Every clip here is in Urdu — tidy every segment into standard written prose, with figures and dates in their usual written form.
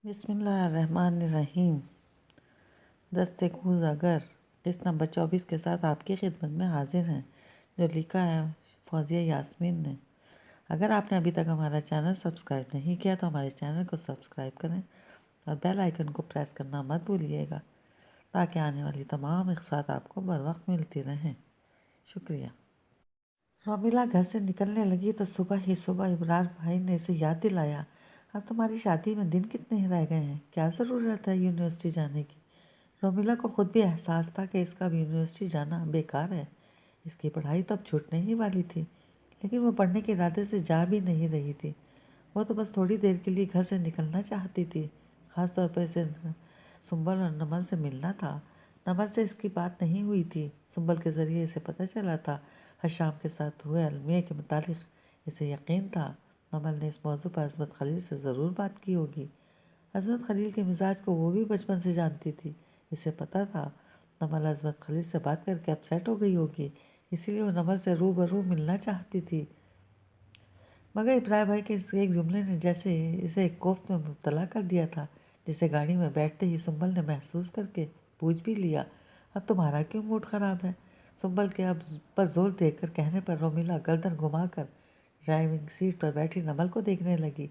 بسم اللہ الرحمن الرحیم۔ دست کوز اگر قسط نمبر 24 کے ساتھ آپ کی خدمت میں حاضر ہیں، جو لکھا ہے فوزیہ یاسمین نے۔ اگر آپ نے ابھی تک ہمارا چینل سبسکرائب نہیں کیا تو ہمارے چینل کو سبسکرائب کریں اور بیل آئیکن کو پریس کرنا مت بھولیے گا تاکہ آنے والی تمام اقساط آپ کو بر وقت ملتی رہیں۔ شکریہ۔ رومیلا گھر سے نکلنے لگی تو صبح ابرار بھائی نے اسے یاد دلایا، اب تمہاری شادی میں دن کتنے ہی رہ گئے ہیں، کیا ضرورت ہے یونیورسٹی جانے کی۔ رومیلا کو خود بھی احساس تھا کہ اس کا اب یونیورسٹی جانا بیکار ہے، اس کی پڑھائی تو اب چھوٹنے ہی والی تھی، لیکن وہ پڑھنے کے ارادے سے جا بھی نہیں رہی تھی۔ وہ تو بس تھوڑی دیر کے لیے گھر سے نکلنا چاہتی تھی، خاص طور پر اسے سنبل اور نمل سے ملنا تھا۔ نمل سے اس کی بات نہیں ہوئی تھی، سنبل کے ذریعے اسے پتہ چلا تھا۔ حشام کے ساتھ ہوئے المیہ کے متعلق اسے یقین تھا نمل نے اس موضوع پر عصمت خلیل سے ضرور بات کی ہوگی۔ عصمت خلیل کے مزاج کو وہ بھی بچپن سے جانتی تھی، اسے پتہ تھا نمل عصمت خلیل سے بات کر کے اپسیٹ ہو گئی ہوگی، اسی لیے وہ نمل سے روبرو ملنا چاہتی تھی۔ مگر ابراہیم بھائی کے اس ایک جملے نے جیسے اسے ایک کوفت میں مبتلا کر دیا تھا، جسے گاڑی میں بیٹھتے ہی سنبل نے محسوس کر کے پوچھ بھی لیا، اب تمہارا کیوں موڈ خراب ہے؟ سنبل کے اب پر زور دے کر کہنے پر رومیلا گردن گھما کر ڈرائیونگ سیٹ پر بیٹھی نمل کو دیکھنے لگی۔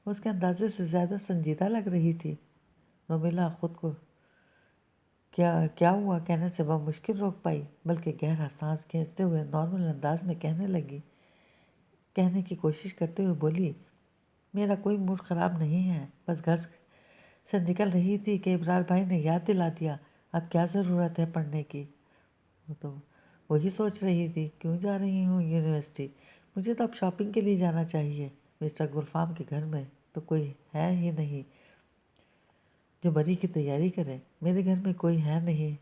وہ اس کے اندازے سے زیادہ سنجیدہ لگ رہی تھی۔ رومیلا خود کو کیا ہوا کہنے سے بمشکل روک پائی، بلکہ گہرا سانس کھینچتے ہوئے نارمل انداز میں کہنے کی کوشش کرتے ہوئے بولی، میرا کوئی موڈ خراب نہیں ہے، بس گھر سے نکل رہی تھی کہ ابرار بھائی نے یاد دلا دیا، اب کیا ضرورت ہے پڑھنے کی۔ وہ تو وہی سوچ رہی تھی کیوں جا رہی ہوں یونیورسٹی، مجھے تو اب شاپنگ کے لیے جانا چاہیے، مسٹر گلفام کے گھر میں تو کوئی ہے ہی نہیں جو بری کی تیاری کرے، میرے گھر میں کوئی ہے نہیں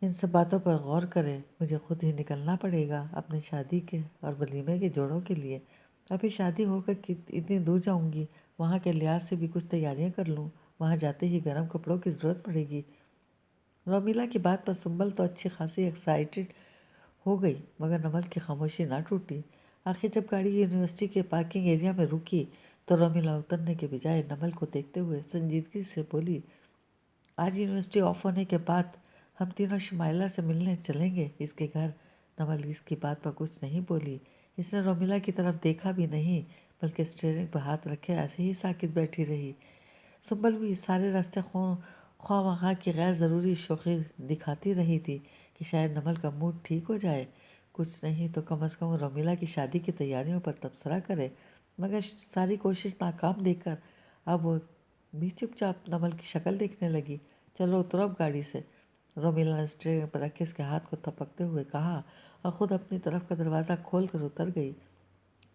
ان سب باتوں پر غور کرے، مجھے خود ہی نکلنا پڑے گا اپنی شادی کے اور ولیمے کے جوڑوں کے لیے۔ ابھی شادی ہو کر اتنی دور جاؤں گی، وہاں کے لحاظ سے بھی کچھ تیاریاں کر لوں، وہاں جاتے ہی گرم کپڑوں کی ضرورت پڑے گی۔ رومیلا کی بات پر سنبل تو اچھی خاصی ایکسائٹڈ ہو گئی، مگر نمل کی خاموشی نہ ٹوٹی۔ آخر جب گاڑی یونیورسٹی کے پارکنگ ایریا میں رکی تو رومیلا اترنے کے بجائے نمل کو دیکھتے ہوئے سنجیدگی سے بولی، آج یونیورسٹی آف ہونے کے بعد ہم تینوں شمائلہ سے ملنے چلیں گے اس کے گھر۔ نمل اس کی بات پر کچھ نہیں بولی، اس نے رومیلا کی طرف دیکھا بھی نہیں، بلکہ اسٹیئرنگ پر ہاتھ رکھے ایسے ہی ساکت بیٹھی رہی۔ سنبل بھی سارے راستے خواہ مخواہ کی غیر ضروری شوخی دکھاتی رہی تھی کہ شاید نمل کا موڈ ٹھیک ہو جائے، کچھ نہیں تو کم از کم رومیلا کی شادی کی تیاریوں پر تبصرہ کرے۔ مگر ساری کوشش ناکام دیکھ کر اب وہ بھی چپ چاپ نمل کی شکل دیکھنے لگی۔ چلو اترو اب گاڑی سے، رومیلا نے اسٹیئرنگ پر رکھے اس کے ہاتھ کو تھپکتے ہوئے کہا اور خود اپنی طرف کا دروازہ کھول کر اتر گئی۔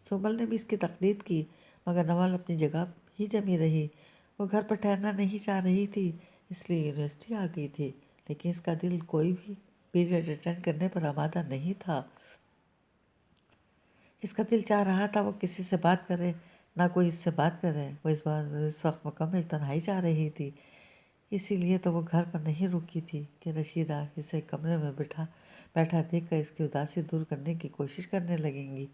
سنبل نے بھی اس کی تقلید کی، مگر نمل اپنی جگہ ہی جمی رہی۔ وہ گھر پر ٹھہرنا نہیں چاہ رہی تھی، اس لیے یونیورسٹی آ گئی تھی، لیکن اس کا دل کوئی بھی پیریڈ اٹینڈ کرنے پر آمادہ نہیں تھا۔ اس کا دل چاہ رہا تھا وہ کسی سے بات کرے، نہ کوئی اس سے بات کرے۔ وہ اس وقت مکمل تنہائی چاہ رہی تھی، اسی لیے تو وہ گھر پر نہیں رکی تھی کہ رشیدہ اسے کمرے میں بیٹھا دیکھ کر اس کی اداسی دور کرنے کی کوشش کرنے لگیں گی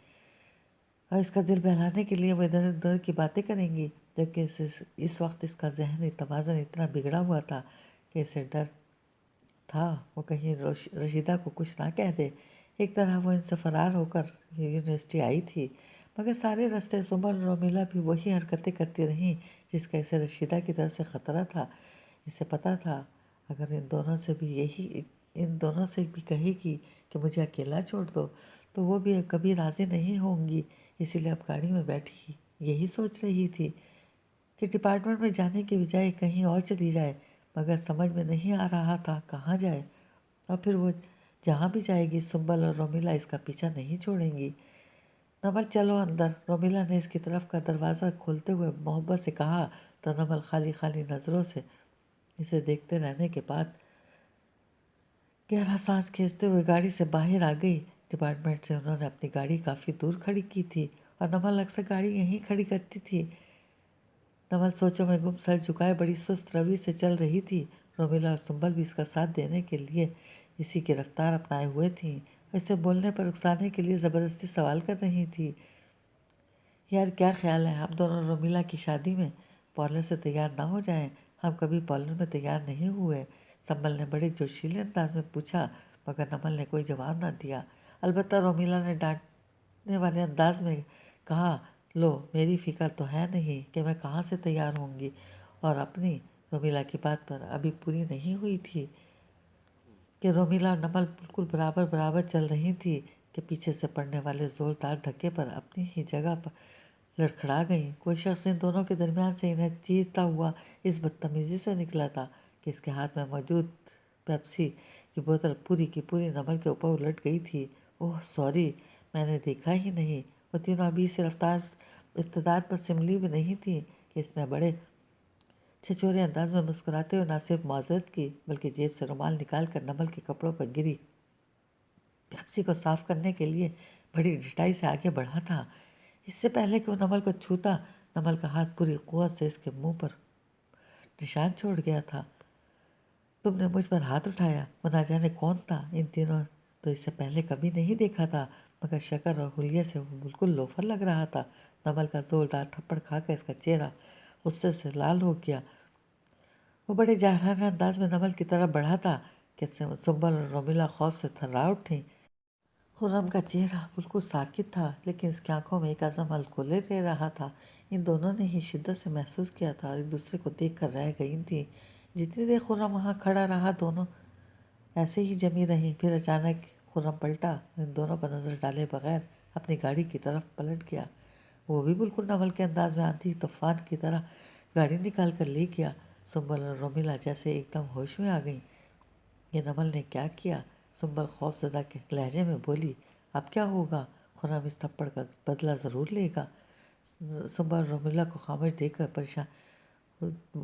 اور اس کا دل بہلانے کے لیے وہ ادھر ادھر کی باتیں کریں گی، جبکہ اس وقت اس کا ذہنی توازن اتنا بگڑا ہوا تھا کہ اسے ڈر تھا وہ کہیں رشیدہ کو کچھ نہ کہہ دے۔ ایک طرح وہ ان سے فرار ہو کر یونیورسٹی آئی تھی، مگر سارے راستے سنبل اور رومیلا بھی وہی حرکتیں کرتی رہیں جس کا اسے رشیدہ کی طرف سے خطرہ تھا۔ اسے پتہ تھا اگر ان دونوں سے بھی کہے گی کہ مجھے اکیلا چھوڑ دو تو وہ بھی کبھی راضی نہیں ہوں گی، اسی لیے اب گاڑی میں بیٹھی یہی سوچ رہی تھی کہ ڈپارٹمنٹ میں جانے کے بجائے کہیں اور چلی جائے، مگر سمجھ میں نہیں آ رہا تھا کہاں جائے، اور پھر وہ جہاں بھی جائے گی سنبل اور رومیلا اس کا پیچھا نہیں چھوڑیں گی۔ نمل چلو اندر، رومیلا نے اس کی طرف کا دروازہ کھولتے ہوئے محبت سے کہا تو نمل خالی خالی نظروں سے اسے دیکھتے رہنے کے بعد گہرا سانس کھینچتے ہوئے گاڑی سے باہر آ گئی۔ ڈپارٹمنٹ سے انہوں نے اپنی گاڑی کافی دور کھڑی کی تھی اور نمل اکثر گاڑی یہیں کھڑی کرتی تھی۔ نمل سوچوں میں گم سر جھکائے بڑی سست روی سے چل رہی تھی۔ رومیلا اور سنبل بھی اس کا ساتھ دینے کے لیے اسی کی رفتار اپنائے ہوئے تھیں اور اسے بولنے پر اکسانے کے لیے زبردستی سوال کر رہی تھی، یار کیا خیال ہے ہم دونوں رومیلا کی شادی میں پارلر سے تیار نہ ہو جائیں؟ ہم کبھی پارلر میں تیار نہیں ہوئے، سنبل نے بڑے جوشیلے انداز میں پوچھا، مگر نمل نے کوئی جواب نہ دیا۔ البتہ رومیلا نے ڈانٹنے والے انداز میں کہا، لو میری فکر تو ہے نہیں کہ میں کہاں سے تیار ہوں گی، اور اپنی رومیلا کی بات پر ابھی پوری نہیں ہوئی تھی کہ رومیلا اور نمل بالکل برابر برابر چل رہی تھی کہ پیچھے سے پڑنے والے زوردار دھکے پر اپنی ہی جگہ پر لڑکھڑا گئیں۔ کوئی شخص ان دونوں کے درمیان سے انہیں چیرتا ہوا اس بدتمیزی سے نکلا تھا کہ اس کے ہاتھ میں موجود پیپسی کی بوتل پوری کی پوری نمل کے اوپر الٹ گئی تھی۔ اوہ سوری، میں نے دیکھا ہی نہیں۔ وہ تینوں ابھی اس استعداد پر سملی بھی نہیں تھی کہ اس نے بڑے چھچورے انداز میں مسکراتے ہوئے نہ صرف معذرت کی بلکہ جیب سے رومال نکال کر نمل کے کپڑوں پر گری پیپسی کو صاف کرنے کے لیے بڑی ڈٹائی سے آگے بڑھا تھا۔ اس سے پہلے کہ وہ نمل کو چھوتا، نمل کا ہاتھ پوری قوت سے اس کے منہ پر نشان چھوڑ گیا تھا۔ تم نے مجھ پر ہاتھ اٹھایا، وہ نہ جانے کون تھا، ان تینوں تو اس سے پہلے کبھی نہیں دیکھا تھا، مگر شکل اور حلیے سے وہ بالکل لوفر لگ رہا تھا۔ نمل کا زوردار تھپڑ کھا کر اس کا چہرہ غصے سے لال ہو گیا۔ وہ بڑے جارحانہ انداز میں نمل کی طرف بڑھا تھا کہ سنبل اور رومیلا خوف سے تھرا اٹھیں۔ خرم کا چہرہ بالکل ساکت تھا، لیکن اس کی آنکھوں میں ایک عزم الکھولے دے رہا تھا۔ ان دونوں نے ہی شدت سے محسوس کیا تھا اور ایک دوسرے کو دیکھ کر رہ گئی تھیں۔ جتنی دیر خرم وہاں کھڑا رہا دونوں ایسے ہی جمی رہیں۔ پھر اچانک خرم پلٹا اور ان دونوں پر نظر ڈالے بغیر اپنی گاڑی کی طرف پلٹ گیا۔ وہ بھی بالکل نمل کے انداز میں آندھی طوفان کی طرح گاڑی نکال کر لے گیا۔ سنبل اور رومیلا جیسے ایک دم ہوش میں آ گئیں۔ یہ نمل نے کیا کیا؟ سنبل خوف زدہ کے لہجے میں بولی۔ اب کیا ہوگا؟ خرم اس تھپڑ کا بدلہ ضرور لے گا۔ سنبل رومیلا کو خاموش دیکھ کر پریشان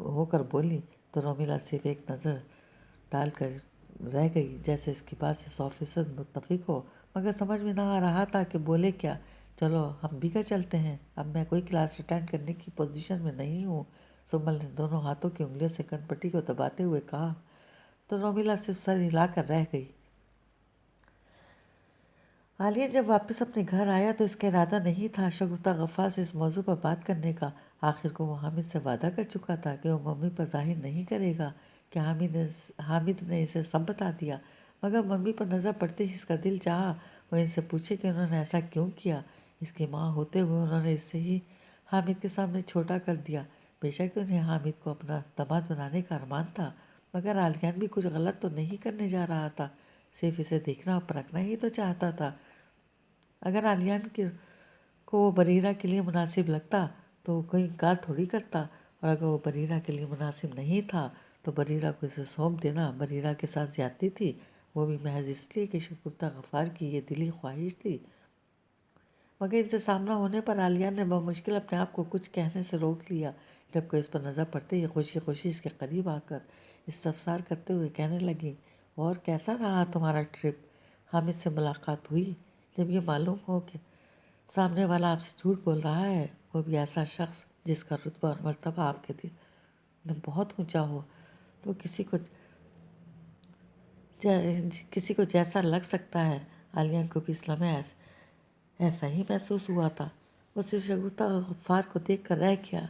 ہو کر بولی تو رومیلا صرف ایک نظر ڈال کر رہ گئی، جیسے اس کی بات سے 100% متفق ہو، مگر سمجھ میں نہ آ رہا تھا کہ بولے کیا۔ چلو ہم بھی گھر چلتے ہیں، اب میں کوئی کلاس اٹینڈ کرنے کی پوزیشن میں نہیں ہوں، سنبل نے دونوں ہاتھوں کی انگلیوں سے کن پٹی کو دباتے ہوئے کہا، تو رومیلا صرف سر ہلا کر رہ گئی۔ عالیہ جب واپس اپنے گھر آیا تو اس کا ارادہ نہیں تھا شگفتہ غفار سے اس موضوع پر بات کرنے کا۔ آخر کو وہ حامد سے وعدہ کر چکا تھا کہ وہ ممی پر ظاہر نہیں کرے گا کہ حامد نے اسے سب بتا دیا، مگر ممی پر نظر پڑتے ہی اس کا دل چاہا وہ ان سے پوچھے کہ انہوں نے ایسا کیوں کیا۔ اس کی ماں ہوتے ہوئے انہوں نے اسے ہی حامد کے سامنے چھوٹا کر دیا۔ بے شک انہیں حامد کو اپنا داماد بنانے کا ارمان تھا، مگر عالیان بھی کچھ غلط تو نہیں کرنے جا رہا تھا، صرف اسے دیکھنا اور پرکھنا ہی تو چاہتا تھا۔ اگر عالیان کو وہ بریرہ کے لیے مناسب لگتا تو وہ کوئی انکار تھوڑی کرتا، اور اگر وہ بریرہ کے لیے مناسب نہیں تھا تو بریرہ کو اسے سونپ دینا بریرہ کے ساتھ زیادتی تھی، وہ بھی محض اس لیے کہ شگفتہ غفار کی یہ دلی خواہش تھی۔ مگر ان سے سامنا ہونے پر عالیان نے بمشکل اپنے آپ کو کچھ کہنے سے روک لیا، جبکہ اس پر نظر پڑتے ہی خوشی خوشی اس کے قریب آ کر استفسار کرتے ہوئے کہنے لگی، اور کیسا رہا تمہارا ٹرپ؟ حامد سے ملاقات ہوئی؟ جب یہ معلوم ہو کہ سامنے والا آپ سے جھوٹ بول رہا ہے، وہ بھی ایسا شخص جس کا رتبہ اور مرتبہ آپ کے دل میں بہت اونچا ہو، تو کسی کو جیسا لگ سکتا ہے۔ عالیان کو بھی اس لمحے ایسا ہی محسوس ہوا تھا۔ وہ صرف شگفتہ غفار کو دیکھ کر رہ گیا،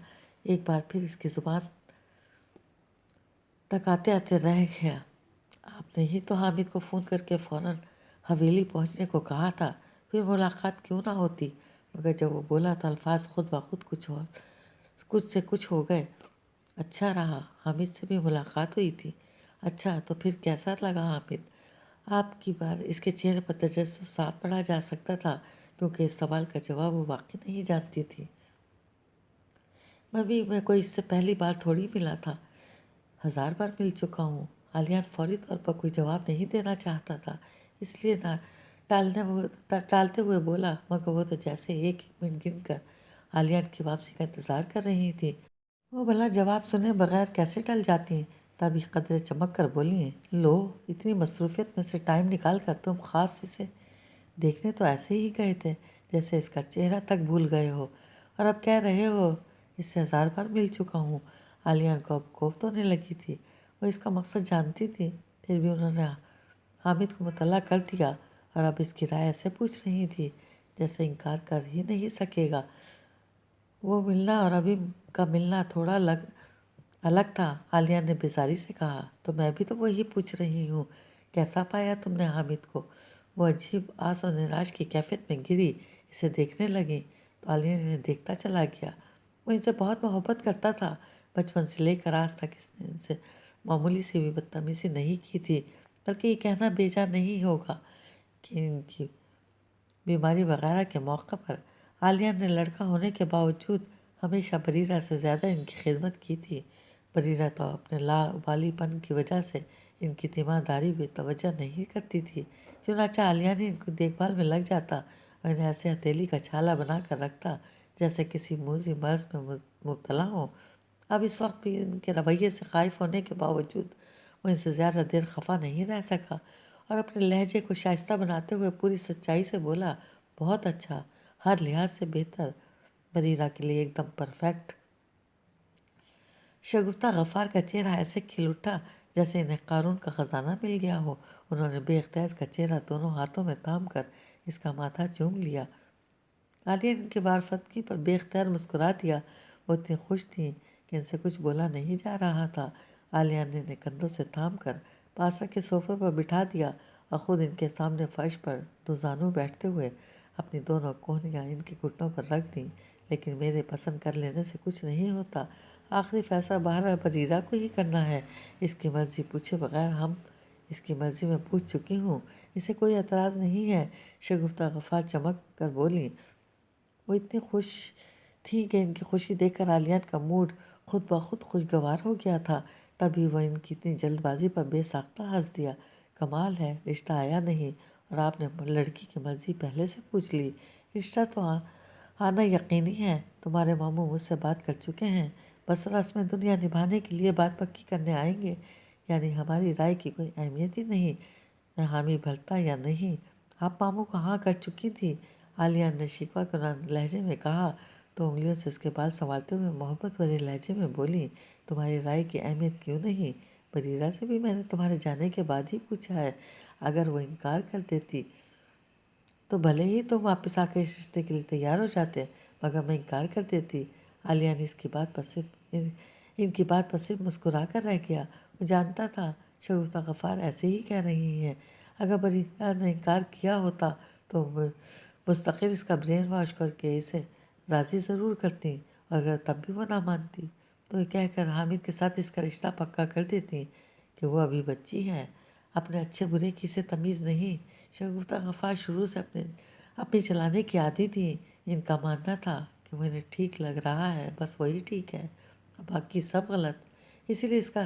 ایک بار پھر اس کی زبان تک آتے آتے رہ گیا۔ آپ نے ہی تو حامد کو فون کر کے فوراً حویلی پہنچنے کو کہا تھا، پھر ملاقات کیوں نہ ہوتی؟ مگر جب وہ بولا تو الفاظ خود بخود کچھ سے کچھ ہو گئے۔ اچھا رہا، حامد سے بھی ملاقات ہوئی تھی؟ اچھا، تو پھر کیسا لگا حامد؟ آپ کی بار اس کے چہرے پر تجسس صاف پڑھا جا سکتا تھا، کیونکہ اس سوال کا جواب وہ واقعی نہیں جانتی تھی۔ میں کوئی اس سے پہلی بار تھوڑی ملا تھا، 1000 بار مل چکا ہوں۔ عالیان فوری طور پر کوئی جواب نہیں دینا چاہتا تھا، اس لیے نہ ٹالتے ہوئے بولا، مگر وہ تو جیسے ایک ایک منٹ گن کر عالیان کی واپسی کا انتظار کر رہی تھی۔ وہ بھلا جواب سنے بغیر کیسے ٹل جاتی ہیں؟ تب ایک قدرے چمک کر بولی ہیں، لو اتنی مصروفیت میں سے ٹائم نکال کر تم خاص اسے دیکھنے تو ایسے ہی گئے تھے جیسے اس کا چہرہ تک بھول گئے ہو، اور اب کہہ رہے ہو اس سے 1000 بار مل چکا ہوں۔ عالیان کو اب کوفت ہونے لگی تھی، وہ اس کا مقصد جانتی تھی، پھر بھی انہوں نے حامد کو مطلع کر دیا اور اب اس کی رائے ایسے پوچھ رہی تھی جیسے انکار کر ہی نہیں سکے گا۔ وہ ملنا اور ابھی کا ملنا تھوڑا الگ تھا۔ عالیہ نے بیزاری سے کہا۔ تو میں بھی تو وہی پوچھ رہی ہوں، کیسا پایا تم نے حامد کو؟ وہ عجیب آس و نراش کی کیفیت میں گری اسے دیکھنے لگی تو عالیہ نے دیکھتا چلا گیا۔ وہ ان سے بہت محبت کرتا تھا، بچپن سے لے کر آج تک اس نے ان سے معمولی سی بھی بدتمیزی نہیں کی تھی، بلکہ یہ کہنا بیجا نہیں ہوگا کہ ان کی بیماری وغیرہ کے موقع پر عالیہ نے لڑکا ہونے کے باوجود ہمیشہ بریرہ سے زیادہ ان کی خدمت کی تھی۔ بریرہ تو اپنے لاوالی پن کی وجہ سے ان کی تیمارداری بھی توجہ نہیں کرتی تھی، چنانچہ عالیہ نے ان کو دیکھ بھال میں لگ جاتا اور انہیں ایسے ہتھیلی کا چھالا بنا کر رکھتا جیسے کسی موذی مرض میں مبتلا ہوں۔ اب اس وقت بھی ان کے رویے سے خائف ہونے کے باوجود وہ ان سے زیادہ دیر خفا نہیں رہ سکا اور اپنے لہجے کو شائستہ بناتے ہوئے پوری سچائی سے بولا، بہت اچھا، ہر لحاظ سے بہتر، بریرہ کے لیے ایک دم پرفیکٹ۔ شگفتہ غفار کا چہرہ ایسے کھل اٹھا جیسے انہیں قارون کا خزانہ مل گیا ہو۔ انہوں نے بے اختیار کا چہرہ دونوں ہاتھوں میں تھام کر اس کا ماتھا چوم لیا۔ عالیہ نے ان کی وارفتگی پر بے اختیار مسکرا دیا۔ وہ اتنی خوش تھیں کہ ان سے کچھ بولا نہیں جا رہا تھا۔ عالیہ نے انہیں کندھوں سے تھام کر پاس رکھے صوفے پر بٹھا دیا اور خود ان کے سامنے فرش پر دو زانو بیٹھتے ہوئے اپنی دونوں کونیاں ان کے گھٹنوں پر رکھ دیں۔ لیکن میرے پسند کر لینے سے کچھ نہیں ہوتا، آخری فیصلہ بہرحال بریرہ کو ہی کرنا ہے۔ اس کی مرضی پوچھے بغیر ہم اس کی مرضی میں پوچھ چکی ہوں، اسے کوئی اعتراض نہیں ہے۔ شگفتہ غفار چمک کر بولی۔ وہ اتنی خوش تھیں کہ ان کی خوشی دیکھ کر عالیہ کا موڈ خود بخود خوشگوار ہو گیا تھا۔ تبھی وہ ان کی اتنی جلد بازی پر بے ساختہ ہنس دیا۔ کمال ہے، رشتہ آیا نہیں اور آپ نے لڑکی کی مرضی پہلے سے پوچھ لی۔ رشتہ تو آنا یقینی ہے، تمہارے ماموں مجھ سے بات کر چکے ہیں، بس رسم دنیا نبھانے کے لیے بات پکی کرنے آئیں گے، یعنی ہماری رائے کی کوئی اہمیت ہی نہیں، میں حامی بھرتا یا نہیں۔ آپ ماموں کو ہاں کر چکی تھی، عالیہ نے شکوہ کنان لہجے میں کہا تو انگلیوں سے اس کے بال سنوارتے ہوئے محبت بھرے لہجے میں بولی، تمہاری رائے کی اہمیت کیوں نہیں؟ بریرہ سے بھی میں نے تمہارے جانے کے بعد ہی پوچھا ہے، اگر وہ انکار کر دیتی تو بھلے ہی تم واپس آ کے اس رشتے کے لیے تیار ہو جاتے، مگر میں انکار کر دیتی۔ عالیہ نے ان کی بات پر صرف مسکرا کر رہ گیا۔ وہ جانتا تھا شگفتہ غفار ایسے ہی کہہ رہی ہیں، اگر بریرہ نے انکار کیا ہوتا تو مستقل اس کا برین واش کر کے اسے راضی ضرور کرتی، اور اگر تب بھی وہ نہ مانتی تو یہ کہہ کر حامد کے ساتھ اس کا رشتہ پکا کر دیتی کہ وہ ابھی بچی ہے، اپنے اچھے برے کی اسے تمیز نہیں۔ شگفتہ غفار شروع سے اپنی چلانے کی عادی تھی، ان کا ماننا تھا کہ وہ انہیں ٹھیک لگ رہا ہے بس وہی ٹھیک ہے، باقی سب غلط۔ اسی لیے اس کا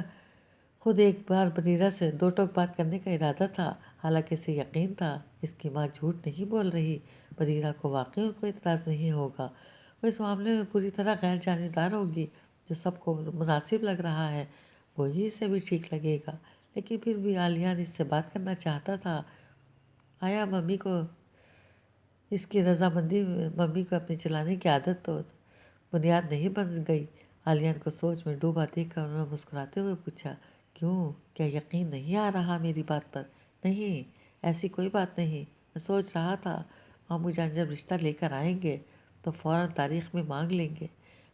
خود ایک بار بریرہ سے دو ٹوک بات کرنے کا ارادہ تھا، حالانکہ اسے یقین تھا اس کی ماں جھوٹ نہیں بول رہی، بریرہ کو واقعی کوئی اعتراض نہیں ہوگا، وہ اس معاملے میں پوری طرح غیر جانبدار ہوگی، جو سب کو مناسب لگ رہا ہے وہی اسے بھی ٹھیک لگے گا۔ لیکن پھر بھی عالیہ اس سے بات کرنا چاہتا تھا۔ آیا ممی کو اس کی رضامندی ممی کو اپنی چلانے کی عادت تو بنیاد نہیں بن گئی؟ عالیہ کو سوچ میں ڈوبا دیکھ کر انہوں نے مسکراتے ہوئے پوچھا، کیوں، کیا یقین نہیں آ رہا میری بات پر؟ نہیں، ایسی کوئی بات نہیں، میں سوچ رہا تھا ماموں جان جب رشتہ لے کر آئیں گے تو فوراً تاریخ میں مانگ لیں گے،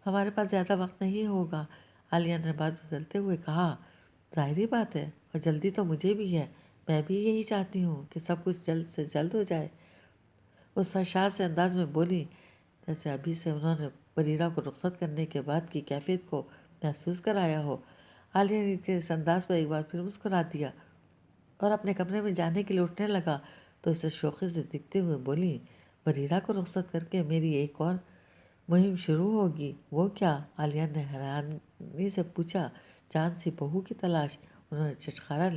ہمارے پاس زیادہ وقت نہیں ہوگا۔ عالیہ نے بات بدلتے ہوئے کہا، ظاہری بات ہے، اور جلدی تو مجھے بھی ہے، میں بھی یہی چاہتی ہوں کہ سب کچھ جلد سے جلد ہو جائے۔ وہ سرشار سے انداز میں بولی جیسے ابھی سے انہوں نے بریرہ کو رخصت کرنے کے بعد کی کیفیت کو محسوس کرایا ہو۔ عالیہ نے کے اس انداز پر ایک بار پھر مسکرا دیا اور اپنے کمرے میں جانے کے لیے اٹھنے لگا تو اسے شوخی سے دیکھتے ہوئے بولی، بریرہ کو رخصت کر کے میری ایک اور مہم شروع ہوگی؟ وہ کیا؟ عالیہ نے حیرانی سے پوچھا، چاند سی بہو کی تلاش؟ انہوں نے چٹخارا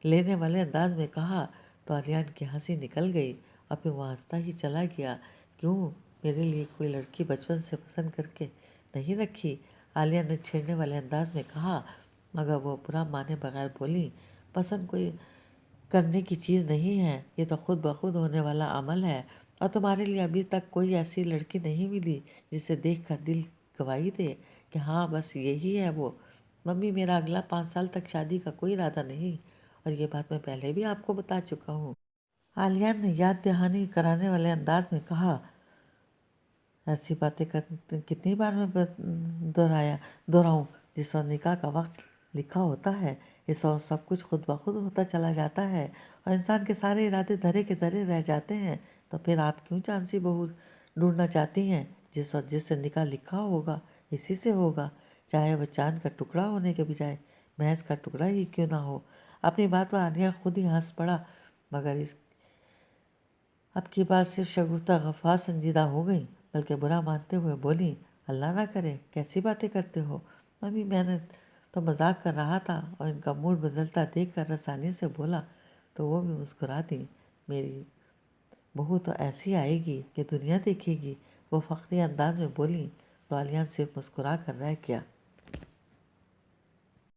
لینے والے انداز میں کہا تو عالیہ کی ہنسی نکل گئی اور پھر وہ ہنستا ہی چلا گیا، کیوں، میرے لیے کوئی لڑکی بچپن سے پسند کر کے نہیں رکھی؟ عالیہ نے چھیڑنے والے انداز میں کہا، مگر وہ برا مانے بغیر بولی، پسند کوئی کرنے کی چیز نہیں ہے، یہ تو خود بخود ہونے والا عمل ہے، اور تمہارے لیے ابھی تک کوئی ایسی لڑکی نہیں ملی جسے دیکھ کر دل گواہی دے کہ ہاں بس یہی ہے وہ۔ ممی، میرا اگلا 5 سال تک شادی کا کوئی ارادہ نہیں، اور یہ بات میں پہلے بھی آپ کو بتا چکا ہوں۔ عالیہ نے یاد دہانی کرانے والے انداز میں کہا، ایسی باتیں کتنی بار میں دہراؤں؟ جس وقت نکاح کا وقت لکھا ہوتا ہے اس وقت سب کچھ خود بخود ہوتا چلا جاتا ہے اور انسان کے سارے ارادے دھرے کے دھرے رہ جاتے ہیں، تو پھر آپ کیوں چاند سی بہو ڈھونڈنا چاہتی ہیں؟ جس وقت جس سے نکاح لکھا ہوگا اسی سے ہوگا، چاہے وہ چاند کا ٹکڑا ہونے کے بجائے محض کا ٹکڑا ہی کیوں نہ ہو۔ اپنی بات پر عالیہ خود ہی ہنس پڑا، مگر اب کی بات صرف شگفتہ غفار سنجیدہ ہو گئی، بلکہ برا مانتے ہوئے بولی، اللہ نہ کرے، کیسی باتیں کرتے ہو ممی، میں نے تو مذاق کر رہا تھا۔ اور ان کا موڈ بدلتا دیکھ کر رسانی سے بولا تو وہ بھی مسکرا دی، میری بہو تو ایسی آئے گی کہ دنیا دیکھے گی، وہ فخری انداز میں بولی، تو عالیہ صرف مسکرا کر رہ گیا۔